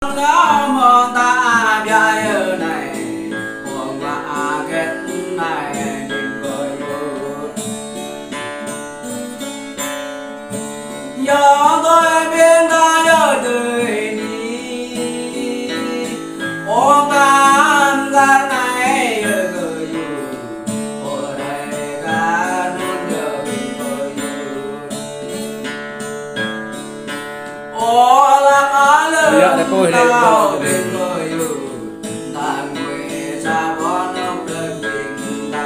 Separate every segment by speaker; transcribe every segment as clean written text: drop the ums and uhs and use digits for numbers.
Speaker 1: con ngáo mơ ta bia ở này buồn và kết này nhìn cười vui giờ tôi biết ta nhớ đời đi ô ta ra này ở cười vui ở đây ta luôn nhớ mình cười vui ô là má lớn tao bên cười vui ta nguyện xa con ông đơn tình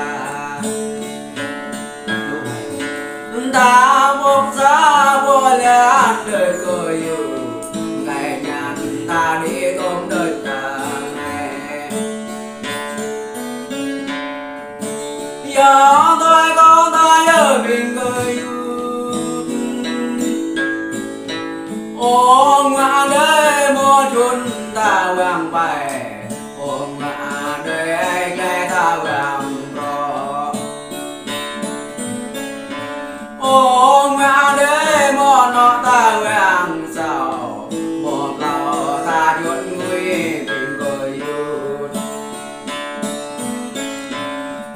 Speaker 1: ta một giá vô lẽ đời cười vui ngày nhàn ta đi tôm đời ta này giờ tôi có ta ở mình cười vui ô ngã đây một chút ta vàng bài ô ngã đây anh đây ta vàng rõ ô ngã đây một nó ta vàng sao một lầu ta chuột nguy tình cười vui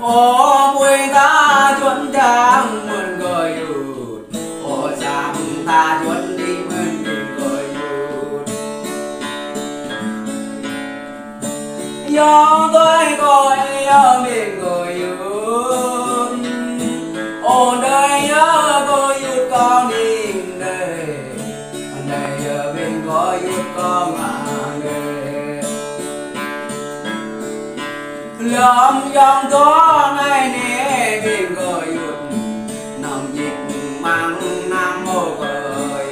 Speaker 1: ô mùi ta chuột trắng mượn cười vui ô sáng ta chuột đi mượn tình cười vui do tôi coi ở mình cười vui ô đây nhớ tôi yêu con nhìn đây đây ở bên có yêu con mà đây lòng dòng gió này nè bên cười vui nằm dịch mang nam mô cười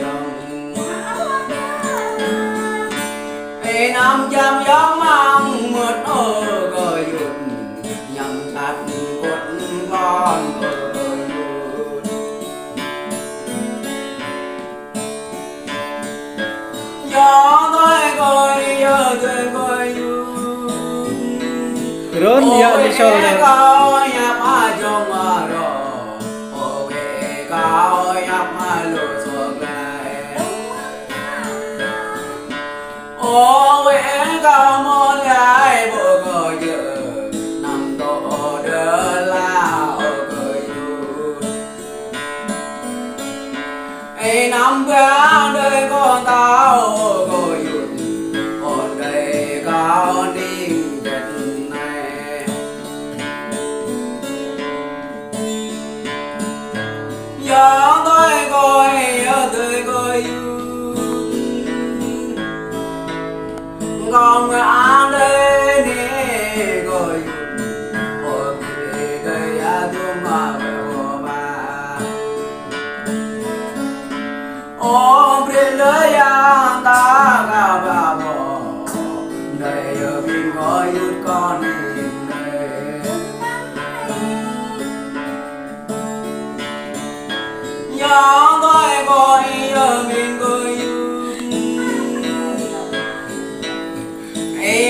Speaker 1: ê năm trăm gió mang mượt ô cười vui nhằm thật cốt con cười gió tôi coi giờ tôi coi
Speaker 2: Ron ya đi show này.
Speaker 1: Cao nhấp mà trong mà rồi, ô kê cao nhấp mà lùi xuống này. Ô kê cao một cái bộ gọi giờ nằm tổ đỡ lao cười vui. Ê năm qua đời con tao cười vui, ôn đây cao ninh đất này. Giờ tôi coi tôi coi con ngã đây nè coi ôn đây tôi mà về bà ôm trên lưới ta cao bà bò đây ở bên gọi con nhìn đây nhớ tôi coi ở bên coi ê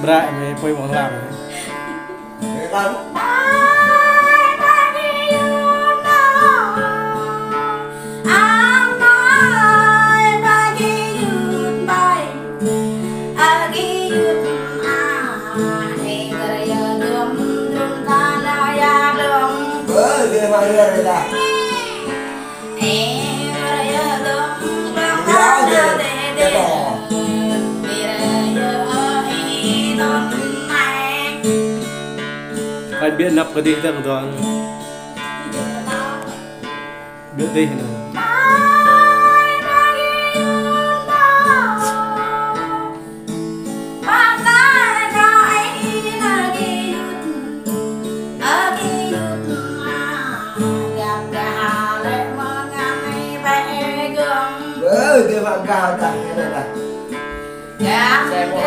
Speaker 2: Berat ni, poi mau lam.
Speaker 3: Làm cái hoa này là
Speaker 2: Ai biết nắp cái đi thằng toàn. Biết đi nè.
Speaker 3: cái hoa cao đằng cái này là
Speaker 1: Xe của